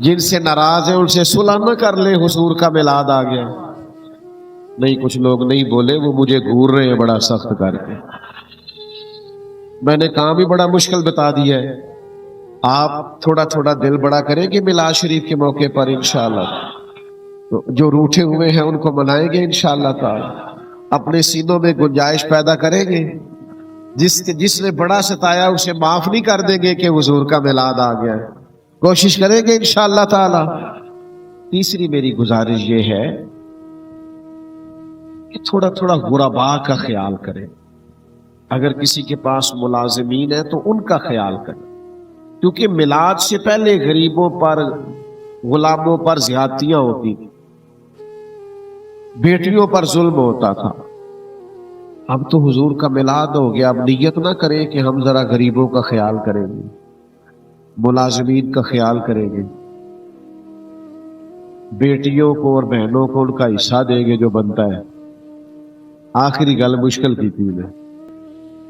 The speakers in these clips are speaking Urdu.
جن سے ناراض ہیں ان سے صلح نہ کر لے، حضور کا میلاد آ گیا۔ نہیں، کچھ لوگ نہیں بولے، وہ مجھے گھور رہے ہیں بڑا سخت کر کے۔ میں نے کام بھی بڑا مشکل بتا دیا ہے، آپ تھوڑا تھوڑا دل بڑا کریں گے میلاد شریف کے موقع پر انشاءاللہ۔ جو روٹھے ہوئے ہیں ان کو منائیں گے انشاءاللہ تعالی، اپنے سینوں میں گنجائش پیدا کریں گے۔ جس نے بڑا ستایا اسے معاف نہیں کر دیں گے کہ حضور کا میلاد آ گیا، کوشش کریں گے انشاءاللہ تعالی۔ تیسری میری گزارش یہ ہے کہ تھوڑا تھوڑا غرباء کا خیال کریں۔ اگر کسی کے پاس ملازمین ہیں تو ان کا خیال کریں، کیونکہ میلاد سے پہلے غریبوں پر، غلاموں پر زیادتیاں ہوتی تھی، بیٹیوں پر ظلم ہوتا تھا۔ اب تو حضور کا میلاد ہو گیا، اب نیت نہ کریں کہ ہم ذرا غریبوں کا خیال کریں گے، ملازمین کا خیال کریں گے، بیٹیوں کو اور بہنوں کو ان کا حصہ دیں گے جو بنتا ہے۔ آخری گل مشکل کی تھی میں۔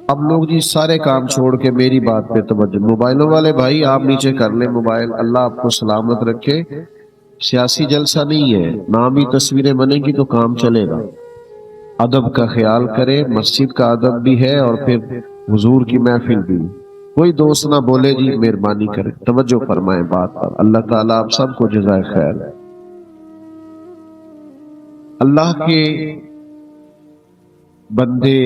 اب لوگ جی سارے کام چھوڑ کے میری بات پہ توجہ، موبائلوں والے بھائی آپ نیچے کر لیں موبائل، اللہ آپ کو سلامت رکھے۔ سیاسی جلسہ نہیں ہے، نامی تصویریں بنیں گی تو کام چلے گا۔ ادب کا خیال کرے، مسجد کا ادب بھی ہے اور پھر حضور کی محفل بھی۔ کوئی دوست نہ بولے جی، مہربانی کرے توجہ فرمائیں بات پر۔ اللہ تعالیٰ آپ سب کو جزائے خیر۔ اللہ کے بندے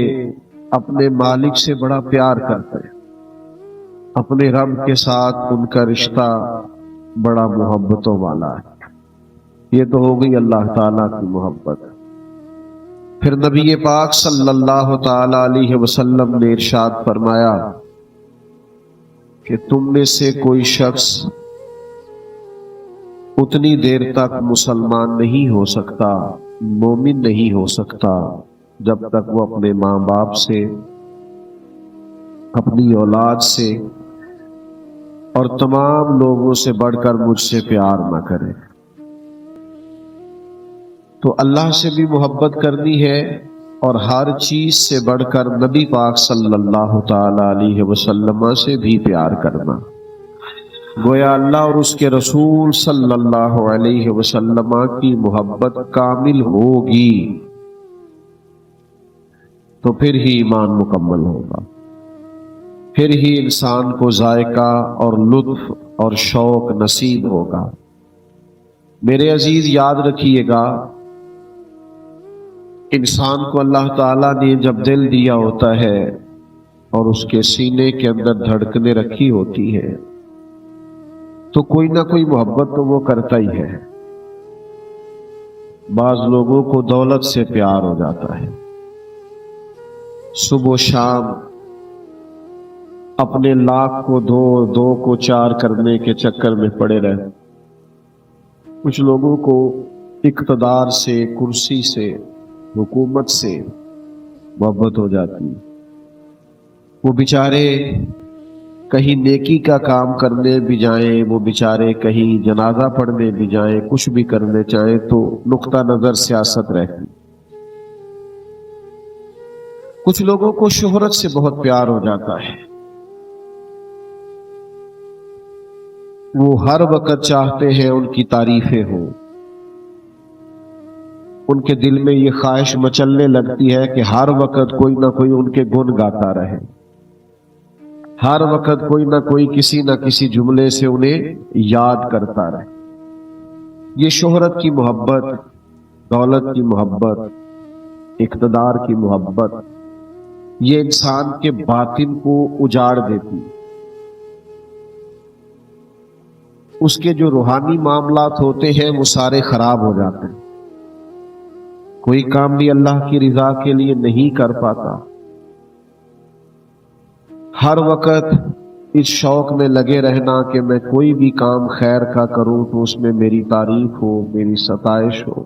اپنے مالک سے بڑا پیار کرتے ہیں، اپنے رب کے ساتھ ان کا رشتہ بڑا محبتوں والا ہے۔ یہ تو ہو گئی اللہ تعالیٰ کی محبت۔ پھر نبی پاک صلی اللہ تعالی علیہ وسلم نے ارشاد فرمایا کہ تم میں سے کوئی شخص اتنی دیر تک مسلمان نہیں ہو سکتا، مومن نہیں ہو سکتا، جب تک وہ اپنے ماں باپ سے، اپنی اولاد سے اور تمام لوگوں سے بڑھ کر مجھ سے پیار نہ کرے۔ تو اللہ سے بھی محبت کرنی ہے اور ہر چیز سے بڑھ کر نبی پاک صلی اللہ تعالی علیہ وسلم سے بھی پیار کرنا۔ گویا اللہ اور اس کے رسول صلی اللہ علیہ وسلم کی محبت کامل ہوگی تو پھر ہی ایمان مکمل ہوگا، پھر ہی انسان کو ذائقہ اور لطف اور شوق نصیب ہوگا۔ میرے عزیز یاد رکھیے گا، انسان کو اللہ تعالیٰ نے جب دل دیا ہوتا ہے اور اس کے سینے کے اندر دھڑکنیں رکھی ہوتی ہے تو کوئی نہ کوئی محبت تو وہ کرتا ہی ہے۔ بعض لوگوں کو دولت سے پیار ہو جاتا ہے، صبح و شام اپنے لاکھ کو دو کو چار کرنے کے چکر میں پڑے رہے۔ کچھ لوگوں کو اقتدار سے، کرسی سے، حکومت سے محبت ہو جاتی ہے۔ وہ بیچارے کہیں نیکی کا کام کرنے بھی جائیں، وہ بیچارے کہیں جنازہ پڑھنے بھی جائیں، کچھ بھی کرنے چاہیں تو نقطہ نظر سیاست رہتی۔ کچھ لوگوں کو شہرت سے بہت پیار ہو جاتا ہے، وہ ہر وقت چاہتے ہیں ان کی تعریفیں ہوں، ان کے دل میں یہ خواہش مچلنے لگتی ہے کہ ہر وقت کوئی نہ کوئی ان کے گن گاتا رہے، ہر وقت کوئی نہ کوئی کسی نہ کسی جملے سے انہیں یاد کرتا رہے۔ یہ شہرت کی محبت، دولت کی محبت، اقتدار کی محبت، یہ انسان کے باطن کو اجاڑ دیتی، اس کے جو روحانی معاملات ہوتے ہیں وہ سارے خراب ہو جاتے ہیں، کوئی کام بھی اللہ کی رضا کے لیے نہیں کر پاتا۔ ہر وقت اس شوق میں لگے رہنا کہ میں کوئی بھی کام خیر کا کروں تو اس میں میری تعریف ہو، میری ستائش ہو،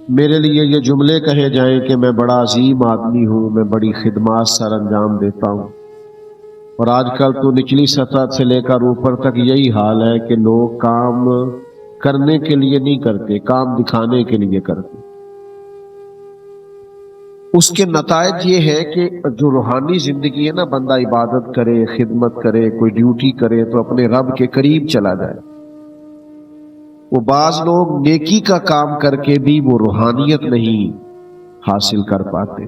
میرے لیے یہ جملے کہے جائیں کہ میں بڑا عظیم آدمی ہوں، میں بڑی خدمات سر انجام دیتا ہوں۔ اور آج کل تو نچلی سطح سے لے کر اوپر تک یہی حال ہے کہ لوگ کام کرنے کے لیے نہیں کرتے، کام دکھانے کے لیے کرتے۔ اس کے نتائج یہ ہے کہ جو روحانی زندگی ہے نا، بندہ عبادت کرے، خدمت کرے، کوئی ڈیوٹی کرے تو اپنے رب کے قریب چلا جائے، وہ بعض لوگ نیکی کا کام کر کے بھی وہ روحانیت نہیں حاصل کر پاتے۔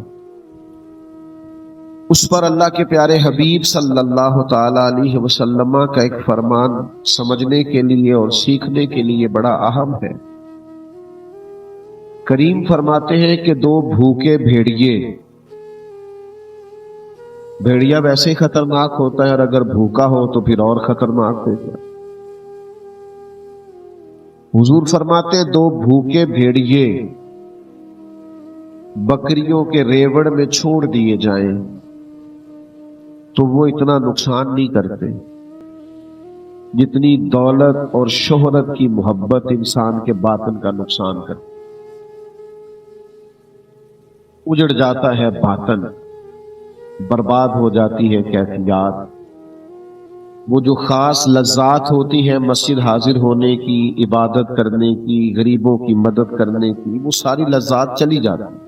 اس پر اللہ کے پیارے حبیب صلی اللہ تعالی علیہ وسلم کا ایک فرمان سمجھنے کے لیے اور سیکھنے کے لیے بڑا اہم ہے۔ کریم فرماتے ہیں کہ دو بھوکے بھیڑیا ویسے ہی خطرناک ہوتا ہے، اور اگر بھوکا ہو تو پھر اور خطرناک ہوتا ہے۔ حضور فرماتے ہیں دو بھوکے بھیڑیے بکریوں کے ریوڑ میں چھوڑ دیے جائیں تو وہ اتنا نقصان نہیں کرتے جتنی دولت اور شہرت کی محبت انسان کے باطن کا نقصان کرتی۔ اجڑ جاتا ہے باطن، برباد ہو جاتی ہے کیفیات۔ وہ جو خاص لذات ہوتی ہیں مسجد حاضر ہونے کی، عبادت کرنے کی، غریبوں کی مدد کرنے کی، وہ ساری لذات چلی جاتی ہیں۔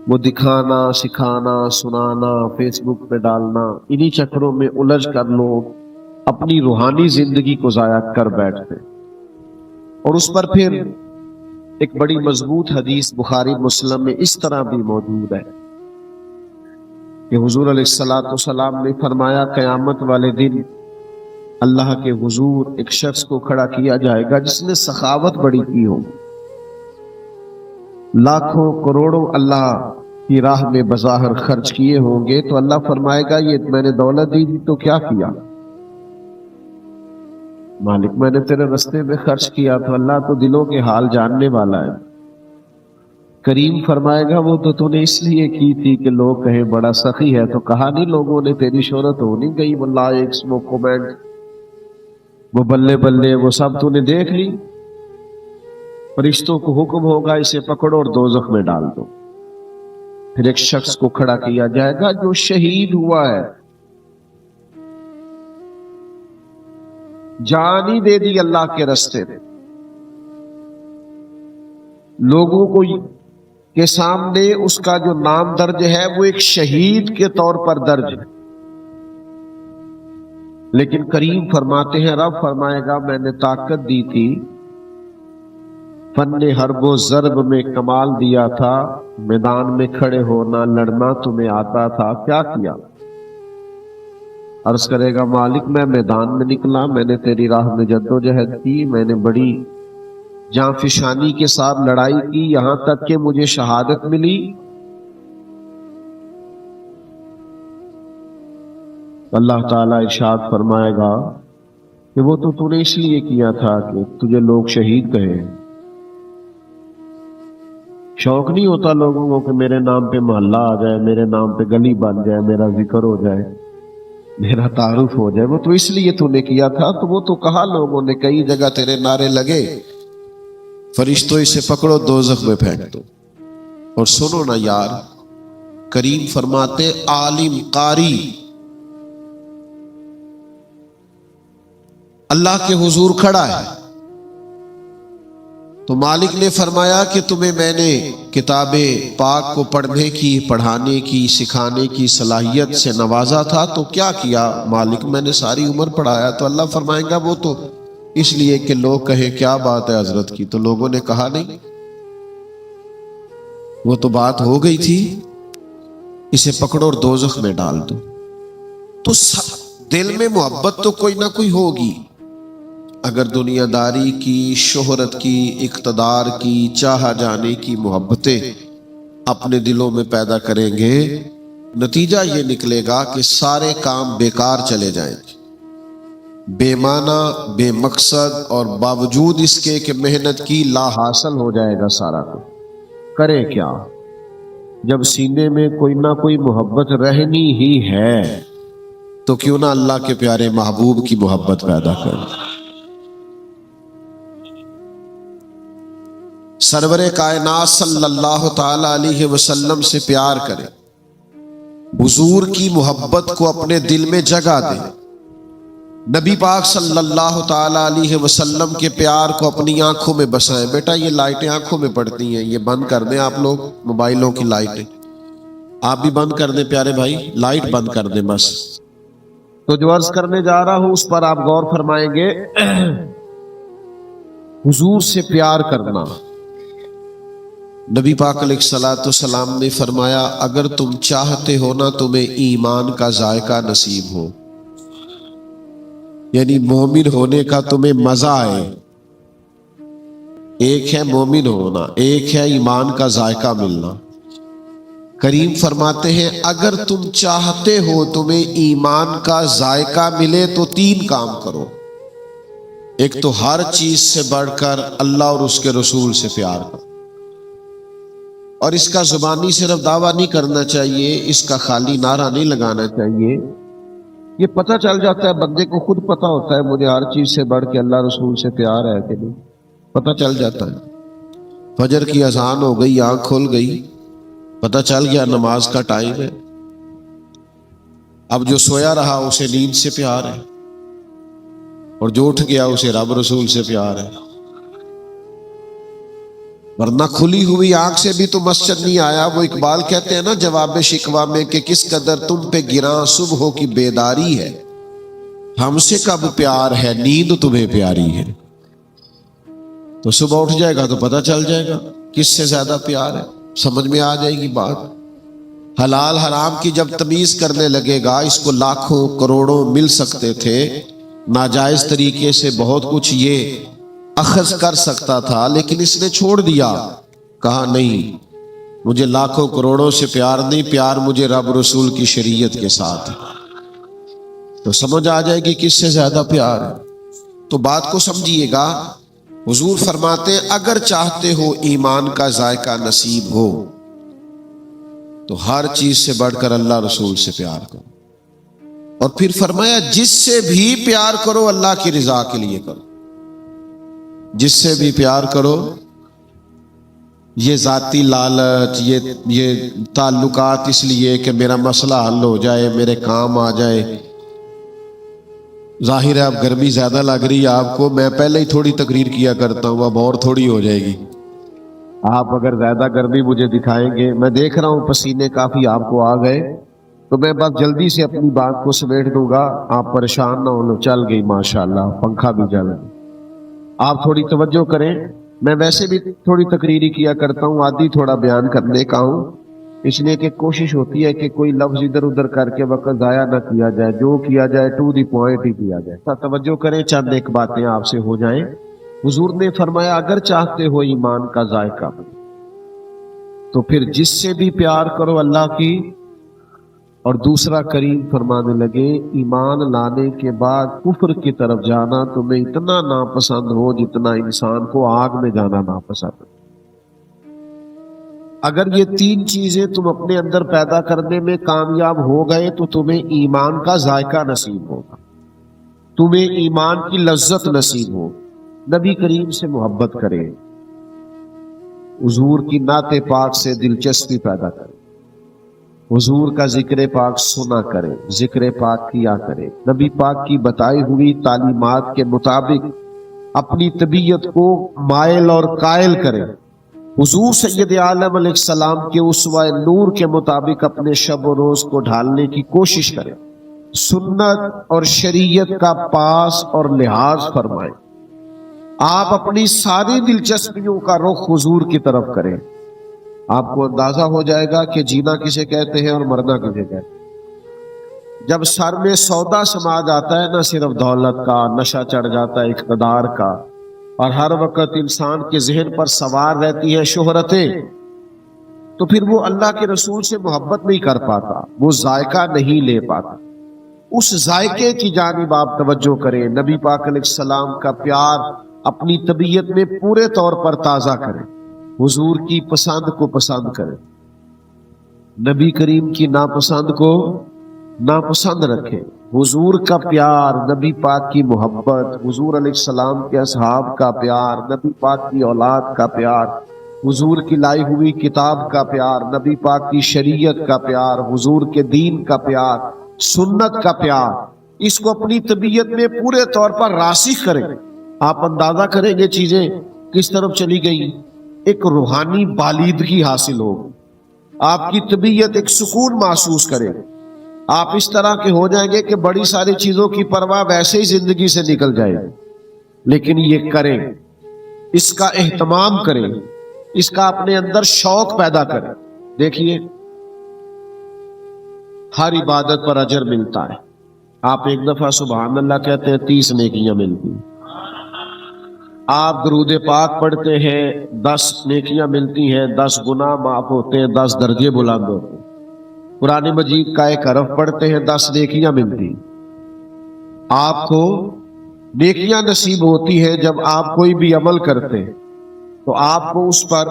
وہ دکھانا، سکھانا، سنانا، فیس بک پہ ڈالنا، انہی چکروں میں الجھ کر لوگ اپنی روحانی زندگی کو ضائع کر بیٹھتے۔ اور اس پر پھر ایک بڑی مضبوط حدیث بخاری مسلم میں اس طرح بھی موجود ہے کہ حضور علیہ السلام نے فرمایا قیامت والے دن اللہ کے حضور ایک شخص کو کھڑا کیا جائے گا جس نے سخاوت بڑی کی ہو، لاکھوں کروڑوں اللہ کی راہ میں بظاہر خرچ کیے ہوں گے، تو اللہ فرمائے گا یہ میں نے دولت دی تو کیا کیا؟ مالک میں نے تیرے رستے میں خرچ کیا۔ تو اللہ تو دلوں کے حال جاننے والا ہے۔ کریم فرمائے گا وہ تو نے اس لیے کی تھی کہ لوگ کہیں بڑا سخی ہے، تو کہا نہیں لوگوں نے تیری شہرت ہو نہیں گئی، وہ لائکس، وہ کومنٹ، وہ بلے بلے، وہ سب تو نے دیکھ لی۔ فرشتوں کو حکم ہوگا اسے پکڑو اور دوزخ میں ڈال دو۔ پھر ایک شخص کو کھڑا کیا جائے گا جو شہید ہوا ہے، جان ہی دے دی اللہ کے راستے میں، لوگوں کو کے سامنے اس کا جو نام درج ہے وہ ایک شہید کے طور پر درج ہے۔ لیکن کریم فرماتے ہیں رب فرمائے گا میں نے طاقت دی تھی، فن حرب و ضرب میں کمال دیا تھا، میدان میں کھڑے ہونا لڑنا تمہیں آتا تھا، کیا کیا؟ عرض کرے گا مالک میں میدان میں نکلا، میں نے تیری راہ میں جدوجہد کی، میں نے بڑی جاں فشانی کے ساتھ لڑائی کی، یہاں تک کہ مجھے شہادت ملی۔ اللہ تعالیٰ ارشاد فرمائے گا کہ وہ تو نے اس لیے کیا تھا کہ تجھے لوگ شہید کہیں۔ شوق نہیں ہوتا لوگوں کو کہ میرے نام پہ محلہ آ جائے، میرے نام پہ گلی بن جائے، میرا ذکر ہو جائے، میرا تعارف ہو جائے۔ وہ تو اس لیے تو نے کیا تھا۔ تو وہ تو کہا لوگوں نے، کئی جگہ تیرے نعرے لگے، فرشتوں اسے پکڑو دوزخ میں پھینک دو۔ اور سنو نا یار، کریم فرماتے عالم قاری اللہ کے حضور کھڑا ہے، تو مالک نے فرمایا کہ تمہیں میں نے کتاب پاک کو پڑھنے کی، پڑھانے کی، سکھانے کی صلاحیت سے نوازا تھا، تو کیا کیا؟ مالک میں نے ساری عمر پڑھایا۔ تو اللہ فرمائے گا وہ تو اس لیے کہ لوگ کہیں کیا بات ہے حضرت کی، تو لوگوں نے کہا نہیں، وہ تو بات ہو گئی تھی، اسے پکڑو اور دوزخ میں ڈال دو۔ تو دل میں محبت تو کوئی نہ کوئی ہوگی۔ اگر دنیا داری کی، شہرت کی، اقتدار کی، چاہا جانے کی محبتیں اپنے دلوں میں پیدا کریں گے، نتیجہ یہ نکلے گا کہ سارے کام بیکار چلے جائیں گے، بے معنی، بے مقصد، اور باوجود اس کے کہ محنت کی لا حاصل ہو جائے گا سارا کو۔ کرے کیا؟ جب سینے میں کوئی نہ کوئی محبت رہنی ہی ہے تو کیوں نہ اللہ کے پیارے محبوب کی محبت پیدا کرے۔ سرور کائنات صلی اللہ تعالی علیہ وسلم سے پیار کریں، حضور کی محبت کو اپنے دل میں جگہ دیں، نبی پاک صلی اللہ تعالی علیہ وسلم کے پیار کو اپنی آنکھوں میں بسائیں۔ بیٹا یہ لائٹیں آنکھوں میں پڑتی ہیں، یہ بند کر دیں آپ لوگ، موبائلوں کی لائٹیں آپ بھی بند کر دیں پیارے بھائی، لائٹ بند کر دیں بس۔ تو جو عرض کرنے جا رہا ہوں اس پر آپ غور فرمائیں گے۔ حضور سے پیار کرنا. نبی پاک علیہ الصلوۃ والسلام نے فرمایا اگر تم چاہتے ہو نا تمہیں ایمان کا ذائقہ نصیب ہو، یعنی مومن ہونے کا تمہیں مزہ آئے. ایک ہے مومن ہونا، ایک ہے ایمان کا ذائقہ ملنا. کریم فرماتے ہیں اگر تم چاہتے ہو تمہیں ایمان کا ذائقہ ملے تو 3 کام کرو. ایک تو ہر چیز سے بڑھ کر اللہ اور اس کے رسول سے پیار کرو، اور اس کا زبانی صرف دعویٰ نہیں کرنا چاہیے، اس کا خالی نعرہ نہیں لگانا چاہیے. یہ پتہ چل جاتا ہے بندے کو، خود پتہ ہوتا ہے مجھے ہر چیز سے بڑھ کے اللہ رسول سے پیار ہے کہ نہیں، پتہ چل جاتا ہے. فجر کی اذان ہو گئی، آنکھ کھل گئی، پتہ چل گیا نماز کا ٹائم ہے. اب جو سویا رہا اسے نیند سے پیار ہے، اور جو اٹھ گیا اسے رب رسول سے پیار ہے. ورنہ کھلی ہوئی آنکھ سے بھی تو مسجد نہیں آیا. وہ اقبال کہتے ہیں نا جواب شکوہ میں کہ کس قدر تم پہ گراں صبح کی بیداری ہے، ہم سے کب پیار ہے نیند تمہیں پیاری ہے. تو صبح اٹھ جائے گا تو پتہ چل جائے گا کس سے زیادہ پیار ہے، سمجھ میں آ جائے گی بات. حلال حرام کی جب تمیز کرنے لگے گا، اس کو لاکھوں کروڑوں مل سکتے تھے، ناجائز طریقے سے بہت کچھ یہ اخذ کر سکتا تھا، لیکن اس نے چھوڑ دیا. کہا نہیں، مجھے لاکھوں کروڑوں سے پیار نہیں، پیار مجھے رب رسول کی شریعت کے ساتھ. تو سمجھ آ جائے گی کس سے زیادہ پیار ہے. تو بات کو سمجھیے گا. حضور فرماتے ہیں اگر چاہتے ہو ایمان کا ذائقہ نصیب ہو تو ہر چیز سے بڑھ کر اللہ رسول سے پیار کرو. اور پھر فرمایا جس سے بھی پیار کرو اللہ کی رضا کے لیے کرو. جس سے بھی پیار کرو، یہ ذاتی لالچ، یہ تعلقات اس لیے کہ میرا مسئلہ حل ہو جائے، میرے کام آ جائے. ظاہر ہے اب گرمی زیادہ لگ رہی ہے آپ کو، میں پہلے ہی تھوڑی تقریر کیا کرتا ہوں، اب اور تھوڑی ہو جائے گی. آپ اگر زیادہ گرمی مجھے دکھائیں گے، میں دیکھ رہا ہوں پسینے کافی آپ کو آ گئے، تو میں بس جلدی سے اپنی بات کو سمیٹ دوں گا. آپ پریشان نہ ہو. چل گئی ماشاءاللہ، پنکھا بھی چل گیا. آپ تھوڑی توجہ کریں. میں ویسے بھی تھوڑی تقریری کیا کرتا ہوں، عادی تھوڑا بیان کرنے کا ہوں، اس لیے کہ کوشش ہوتی ہے کہ کوئی لفظ ادھر ادھر کر کے وقت ضائع نہ کیا جائے، جو کیا جائے ٹو دی پوائنٹ ہی کیا جائے. توجہ کریں، چند ایک باتیں آپ سے ہو جائیں. حضور نے فرمایا اگر چاہتے ہو ایمان کا ذائقہ تو پھر جس سے بھی پیار کرو اللہ کی. اور دوسرا کریم فرمانے لگے ایمان لانے کے بعد کفر کی طرف جانا تمہیں اتنا ناپسند ہو جتنا انسان کو آگ میں جانا ناپسند. اگر یہ 3 چیزیں تم اپنے اندر پیدا کرنے میں کامیاب ہو گئے تو تمہیں ایمان کا ذائقہ نصیب ہوگا، تمہیں ایمان کی لذت نصیب ہو. نبی کریم سے محبت کرے، حضور کی نعت پاک سے دلچسپی پیدا کرے، حضور کا ذکر پاک سنا کرے، ذکر پاک کیا کرے، نبی پاک کی بتائی ہوئی تعلیمات کے مطابق اپنی طبیعت کو مائل اور قائل کرے. حضور سید عالم علیہ السلام کے اسوہ نور کے مطابق اپنے شب و روز کو ڈھالنے کی کوشش کرے، سنت اور شریعت کا پاس اور لحاظ فرمائے. آپ اپنی ساری دلچسپیوں کا رخ حضور کی طرف کریں. آپ کو اندازہ ہو جائے گا کہ جینا کسے کہتے ہیں اور مرنا کسے کہتے ہیں. جب سر میں سودا سما جاتا ہے، نہ صرف دولت کا، نشہ چڑھ جاتا ہے اقتدار کا، اور ہر وقت انسان کے ذہن پر سوار رہتی ہے شہرتیں، تو پھر وہ اللہ کے رسول سے محبت نہیں کر پاتا، وہ ذائقہ نہیں لے پاتا. اس ذائقے کی جانب آپ توجہ کریں. نبی پاک علیہ السلام کا پیار اپنی طبیعت میں پورے طور پر تازہ کریں، حضور کی پسند کو پسند کریں، نبی کریم کی ناپسند کو ناپسند رکھیں. حضور کا پیار، نبی پاک کی محبت، حضور علیہ السلام کے اصحاب کا پیار، نبی پاک کی اولاد کا پیار، حضور کی لائی ہوئی کتاب کا پیار، نبی پاک کی شریعت کا پیار، حضور کے دین کا پیار، سنت کا پیار، اس کو اپنی طبیعت میں پورے طور پر راسخ کریں. آپ اندازہ کریں یہ چیزیں کس طرف چلی گئی. ایک روحانی بالیدگی حاصل ہوگی، آپ کی طبیعت ایک سکون محسوس کرے. آپ اس طرح کے ہو جائیں گے کہ بڑی ساری چیزوں کی پرواہ ویسے ہی زندگی سے نکل جائے گی. لیکن یہ کریں، اس کا اہتمام کریں، اس کا اپنے اندر شوق پیدا کریں۔ دیکھیے ہر عبادت پر اجر ملتا ہے۔ آپ ایک دفعہ سبحان اللہ کہتے ہیں 30 نیکیاں ملتی ہیں، آپ درود پاک پڑھتے ہیں 10 نیکیاں ملتی ہیں، 10 گناہ معاف ہوتے ہیں، 10 درجے بلند ہوتے ہیں۔ قرآن مجید کا ایک حرف پڑھتے ہیں 10 نیکیاں ملتی ہیں۔ آپ کو نیکیاں نصیب ہوتی ہے جب آپ کوئی بھی عمل کرتے ہیں تو آپ کو اس پر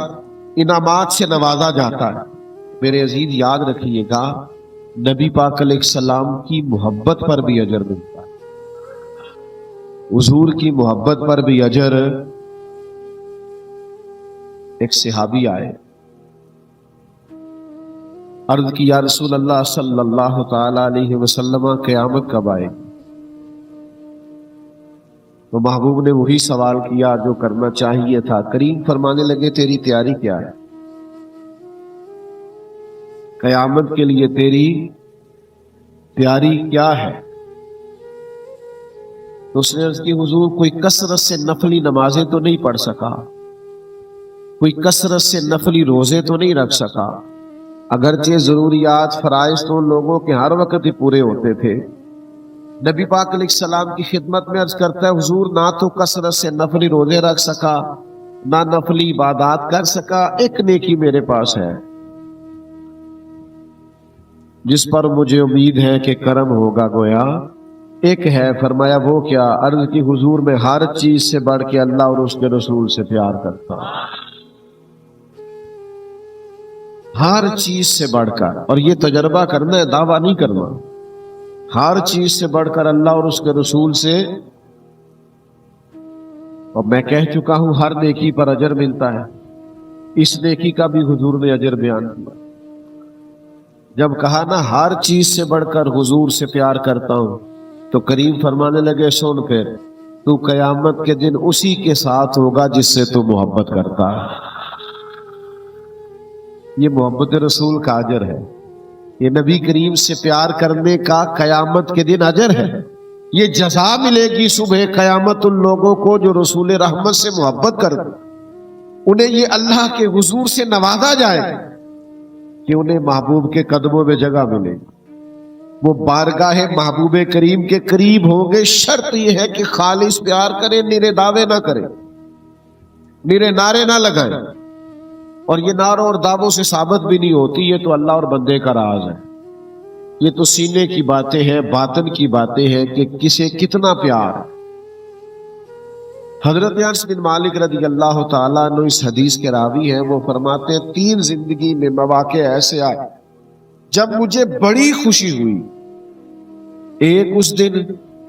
انعامات سے نوازا جاتا ہے۔ میرے عزیز یاد رکھیے گا، نبی پاک علیہ السلام کی محبت پر بھی اجر ملتا ہے، حضور کی محبت پر بھی اجر۔ ایک صحابی آئے، عرض کی یا رسول اللہ صلی اللہ تعالی علیہ وسلم قیامت کب آئے؟ تو محبوب نے وہی سوال کیا جو کرنا چاہیے تھا۔ کریم فرمانے لگے تیری تیاری کیا ہے؟ قیامت کے لیے تیری تیاری کیا ہے؟ تو اس نے عرض کی حضور کوئی کثرت سے نفلی نمازیں تو نہیں پڑھ سکا، کوئی کثرت سے نفلی روزے تو نہیں رکھ سکا، اگرچہ ضروریات فرائض تو ان لوگوں کے ہر وقت ہی پورے ہوتے تھے۔ نبی پاک علیہ السلام کی خدمت میں عرض کرتا ہے حضور نہ تو کثرت سے نفلی روزے رکھ سکا، نہ نفلی عبادات کر سکا، ایک نیکی میرے پاس ہے جس پر مجھے امید ہے کہ کرم ہوگا، گویا ایک ہے۔ فرمایا وہ کیا؟ عرض کی حضور میں ہر چیز سے بڑھ کے اللہ اور اس کے رسول سے پیار کرتا ہوں، ہر چیز سے بڑھ کر۔ اور یہ تجربہ کرنا ہے، دعویٰ نہیں کرنا، ہر چیز سے بڑھ کر اللہ اور اس کے رسول سے۔ اور میں کہہ چکا ہوں ہر نیکی پر اجر ملتا ہے، اس نیکی کا بھی حضور نے اجر بیان کیا۔ جب کہا نا ہر چیز سے بڑھ کر حضور سے پیار کرتا ہوں، تو کریم فرمانے لگے سن پھر تو قیامت کے دن اسی کے ساتھ ہوگا جس سے تو محبت کرتا ہے۔ یہ محبت رسول کا اجر ہے، یہ نبی کریم سے پیار کرنے کا قیامت کے دن اجر ہے۔ یہ جزا ملے گی صبح قیامت ان لوگوں کو جو رسول رحمت سے محبت کرتے، انہیں یہ اللہ کے حضور سے نوازا جائے کہ انہیں محبوب کے قدموں میں جگہ ملے گی، وہ بارگاہ محبوب کریم کے قریب ہوں گے۔ شرط یہ ہے کہ خالص پیار کریں، نیرے دعوے نہ کریں، نیرے نعرے نہ لگائیں۔ اور یہ نعروں اور دعووں سے ثابت بھی نہیں ہوتی، یہ تو اللہ اور بندے کا راز ہے، یہ تو سینے کی باتیں ہیں، باطن کی باتیں ہیں کہ کسے کتنا پیار ہے۔ حضرت انس بن مالک رضی اللہ تعالیٰ عنہ اس حدیث کے راوی ہیں، وہ فرماتے ہیں 3 زندگی میں مواقع ایسے آئے جب مجھے بڑی خوشی ہوئی۔ ایک اس دن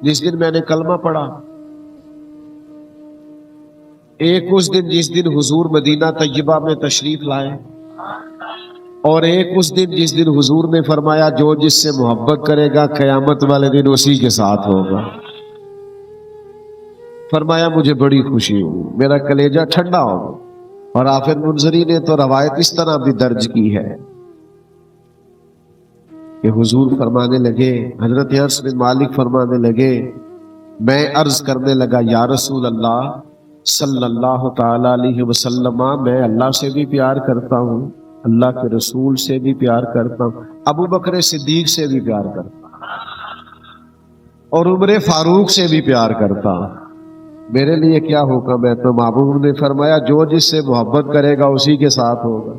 جس دن میں نے کلمہ پڑھا، ایک اس دن جس دن حضور مدینہ طیبہ میں تشریف لائے، اور ایک اس دن جس دن حضور نے فرمایا جو جس سے محبت کرے گا قیامت والے دن اسی کے ساتھ ہوگا۔ فرمایا مجھے بڑی خوشی ہوئی، میرا کلیجہ ٹھنڈا ہو گیا۔ اور حافظ منذری نے تو روایت اس طرح بھی درج کی ہے کہ حضور فرمانے لگے، حضرت انس بن مالک فرمانے لگے، میں عرض کرنے لگا یا رسول اللہ صلی اللہ تعالی علیہ وسلم، میں اللہ سے بھی پیار کرتا ہوں، اللہ کے رسول سے بھی پیار کرتا ہوں، ابو بکر صدیق سے بھی پیار کرتا ہوں، اور عمر فاروق سے بھی پیار کرتا ہوں، میرے لیے کیا حکم ہے؟ تو محبوب نے فرمایا جو جس سے محبت کرے گا اسی کے ساتھ ہوگا۔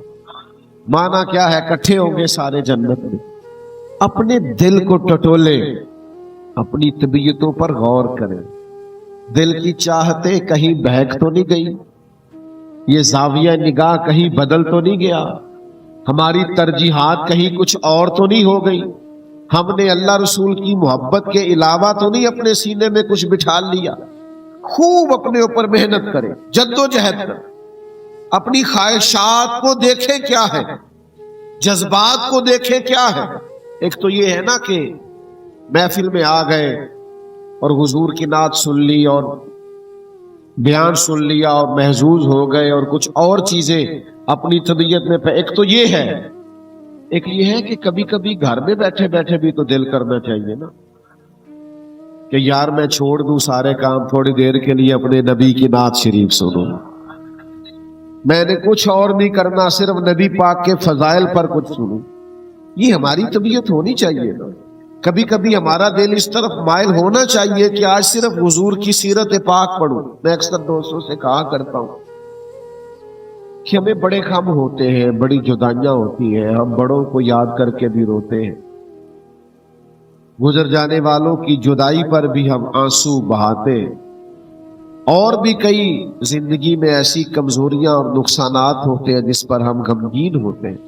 معنی کیا ہے؟ کٹھے ہوں گے سارے جنت میں۔ اپنے دل کو ٹٹولے، اپنی طبیعتوں پر غور کریں، دل کی چاہتے کہیں بہک تو نہیں گئی، یہ زاویہ نگاہ کہیں بدل تو نہیں گیا، ہماری ترجیحات کہیں کچھ اور تو نہیں ہو گئی، ہم نے اللہ رسول کی محبت کے علاوہ تو نہیں اپنے سینے میں کچھ بٹھا لیا۔ خوب اپنے اوپر محنت کرے، جد و جہد کرے، اپنی خواہشات کو دیکھیں کیا ہے، جذبات کو دیکھیں کیا ہے۔ ایک تو یہ ہے نا کہ محفل میں آ گئے اور حضور کی نعت سن لی اور بیان سن لیا اور محظوظ ہو گئے اور کچھ اور چیزیں اپنی طبیعت میں ایک تو یہ ہے، ایک یہ ہے کہ کبھی کبھی گھر میں بیٹھے بیٹھے بھی تو دل کرنا چاہیے نا کہ یار میں چھوڑ دوں سارے کام، تھوڑی دیر کے لیے اپنے نبی کی نعت شریف سنوں۔ میں نے کچھ اور نہیں کرنا، صرف نبی پاک کے فضائل پر کچھ سنوں. یہ ہماری طبیعت ہونی چاہیے نا. کبھی کبھی ہمارا دل اس طرف مائل ہونا چاہیے کہ آج صرف حضور کی سیرت پاک پڑھوں. میں اکثر دوستوں سے کہا کرتا ہوں کہ ہمیں بڑے غم ہوتے ہیں، بڑی جدائیاں ہوتی ہیں، ہم بڑوں کو یاد کر کے بھی روتے ہیں، گزر جانے والوں کی جدائی پر بھی ہم آنسو بہاتے ہیں، اور بھی کئی زندگی میں ایسی کمزوریاں اور نقصانات ہوتے ہیں جس پر ہم غمگین ہوتے ہیں.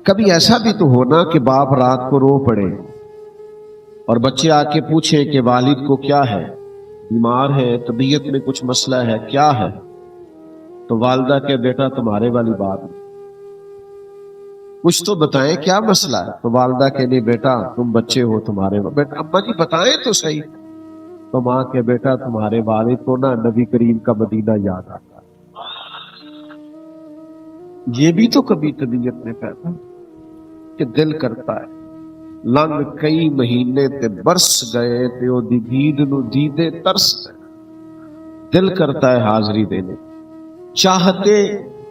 کبھی ایسا بھی تو ہونا کہ باپ رات کو رو پڑے اور بچے آ کے پوچھیں کہ والد کو کیا ہے، بیمار ہے، طبیعت میں کچھ مسئلہ ہے، کیا ہے؟ تو والدہ کہ بیٹا تمہارے والی بات نہیں، کچھ تو بتائیں کیا مسئلہ ہے. تو والدہ کہ نہیں بیٹا تم بچے ہو، تمہارے بیٹا ابا جی بتائیں تو صحیح. تو ماں کہ بیٹا تمہارے والد کو نا نبی کریم کا مدینہ یاد آتا ہے. یہ بھی تو کبھی طبیعت میں پیدا کہ دل کرتا ہے لنگ کئی مہینے تے برس گئے تے او دی دید نو دیدے ترس گئے. دل کرتا ہے حاضری دینے، چاہتے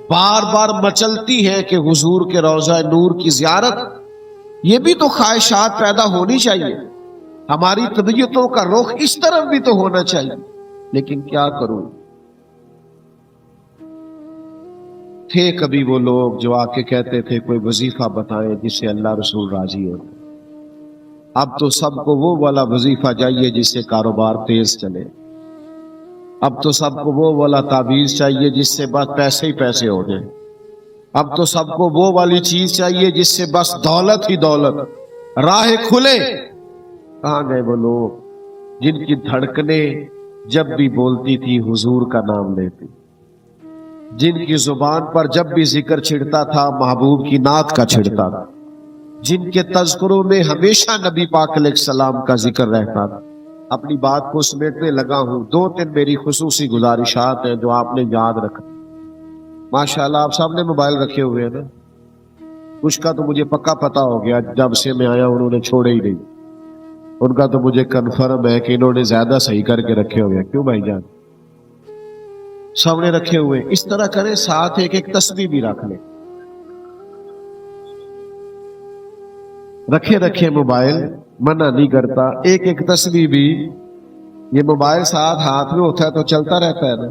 بار بار مچلتی ہے کہ حضور کے روضہ نور کی زیارت. یہ بھی تو خواہشات پیدا ہونی چاہیے، ہماری طبیعتوں کا رخ اس طرف بھی تو ہونا چاہیے. لیکن کیا کروں، تھے کبھی وہ لوگ جو آ کے کہتے تھے کوئی وظیفہ بتائیں جس سے اللہ رسول راضی ہو. اب تو سب کو وہ والا وظیفہ چاہیے جس سے کاروبار تیز چلے. اب تو سب کو وہ والا تعویذ چاہیے جس سے بس پیسے ہی پیسے ہو جائیں. اب تو سب کو وہ والی چیز چاہیے جس سے بس دولت ہی دولت، راہ کھلے. کہاں گئے وہ لوگ جن کی دھڑکنیں جب بھی بولتی تھی حضور کا نام لیتی، جن کی زبان پر جب بھی ذکر چھڑتا تھا محبوب کی نعت کا چھڑتا تھا، جن کے تذکروں میں ہمیشہ نبی پاک علیہ السلام کا ذکر رہتا تھا. اپنی بات کو سمیٹنے لگا ہوں. 2-3 میری خصوصی گزارشات ہیں جو آپ نے یاد رکھنا. ماشاءاللہ آپ سب نے موبائل رکھے ہوئے ہیں نا، کچھ کا تو مجھے پکا پتا ہو گیا، جب سے میں آیا انہوں نے چھوڑے ہی نہیں. ان کا تو مجھے کنفرم ہے کہ انہوں نے زیادہ صحیح کر کے رکھے ہوئے ہیں. کیوں بھائی جان؟ سامنے رکھے ہوئے. اس طرح کریں ساتھ ایک ایک تسبیح بھی رکھ لیں. رکھے موبائل منع نہیں کرتا، ایک ایک تسبیح بھی. یہ موبائل ساتھ ہاتھ میں ہوتا ہے تو چلتا رہتا ہے نا،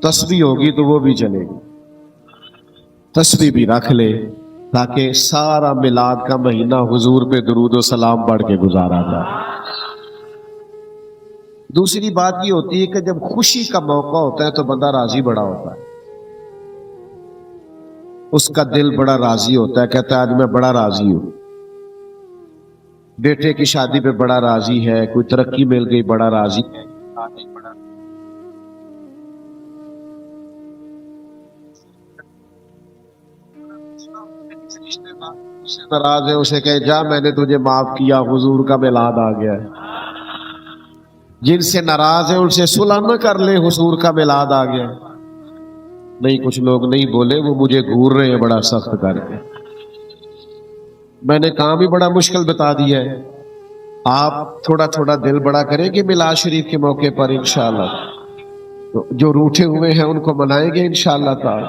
تسبیح ہوگی تو وہ بھی چلے گی. تسبیح بھی رکھ لے تاکہ سارا میلاد کا مہینہ حضور پہ درود و سلام پڑھ کے گزارا جائے. دوسری بات یہ ہوتی ہے کہ جب خوشی کا موقع ہوتا ہے تو بندہ راضی بڑا ہوتا ہے، اس کا دل بڑا راضی ہوتا ہے، کہتا ہے آج میں بڑا راضی ہوں. بیٹے کی شادی پہ بڑا راضی ہے، کوئی ترقی مل گئی بڑا راضی ہے. ناراض ہے اسے کہے جا میں نے تجھے معاف کیا، حضور کا میلاد آ گیا ہے. جن سے ناراض ہے ان سے صلح نہ کر لے، حضور کا میلاد آ گیا. نہیں کچھ لوگ نہیں بولے، وہ مجھے گھور رہے ہیں بڑا سخت کر کے. میں نے کام بھی بڑا مشکل بتا دیا ہے. آپ تھوڑا تھوڑا دل بڑا کریں گے میلاد شریف کے موقع پر انشاءاللہ. جو روٹھے ہوئے ہیں ان کو منائیں گے انشاءاللہ تعالی.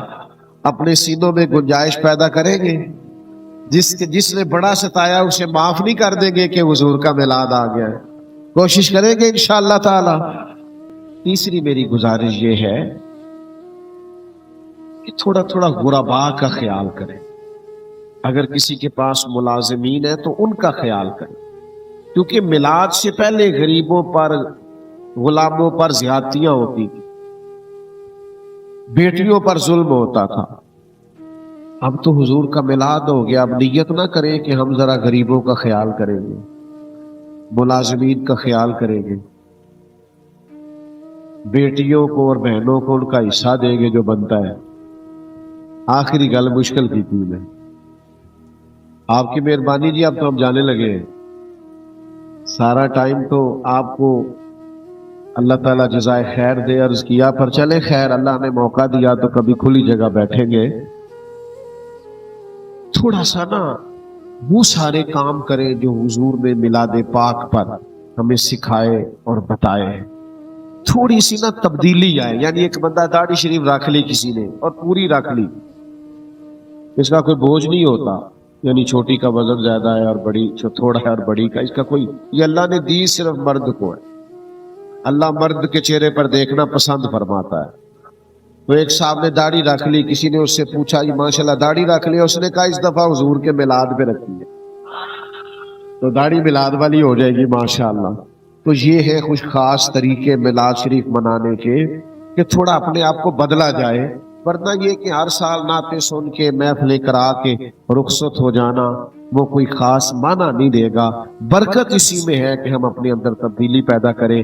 اپنے سینوں میں گنجائش پیدا کریں گے. جس نے بڑا ستایا اسے معاف نہیں کر دیں گے کہ حضور کا میلاد آ گیا ہے. کوشش کریں گے انشاءاللہ تعالی. تیسری میری گزارش یہ ہے کہ تھوڑا تھوڑا غرباء کا خیال کریں. اگر کسی کے پاس ملازمین ہے تو ان کا خیال کریں، کیونکہ میلاد سے پہلے غریبوں پر غلاموں پر زیادتیاں ہوتی تھی، بیٹیوں پر ظلم ہوتا تھا. اب تو حضور کا میلاد ہو گیا، اب نیت نہ کریں کہ ہم ذرا غریبوں کا خیال کریں گے، ملازمین کا خیال کریں گے، بیٹیوں کو اور بہنوں کو ان کا حصہ دیں گے جو بنتا ہے. آخری گل مشکل کی تھی میں. آپ کی مہربانی جی، اب تو ہم جانے لگے ہیں. سارا ٹائم تو آپ کو اللہ تعالیٰ جزائے خیر دے عرض کیا، پر چلے خیر، اللہ نے موقع دیا تو کبھی کھلی جگہ بیٹھیں گے. تھوڑا سا نا وہ سارے کام کریں جو حضور نے میلاد پاک پر ہمیں سکھائے اور بتائے. تھوڑی سی نا تبدیلی آئے. یعنی ایک بندہ داڑھی شریف رکھ لی کسی نے اور پوری رکھ لی, اس کا کوئی بوجھ نہیں ہوتا. یعنی چھوٹی کا وزن زیادہ ہے اور بڑی تھوڑا ہے اور بڑی کا, اس کا کوئی, یہ اللہ نے دی صرف مرد کو ہے. اللہ مرد کے چہرے پر دیکھنا پسند فرماتا ہے. تو ایک صاحب نے داڑھی رکھ لی, کسی نے اس سے پوچھا جی ماشاءاللہ داڑھی رکھ لی, اس نے کہا اس دفعہ حضور کے میلاد پہ رکھی ہے تو داڑھی میلاد والی ہو جائے گی ماشاءاللہ. تو یہ ہے کچھ خاص طریقے میلاد شریف منانے کے کہ تھوڑا اپنے آپ کو بدلا جائے. ورنہ یہ کہ ہر سال نعتیں سن کے محفلیں کرا کے رخصت ہو جانا وہ کوئی خاص معنی نہیں دے گا. برکت اسی میں ہے کہ ہم اپنے اندر تبدیلی پیدا کریں.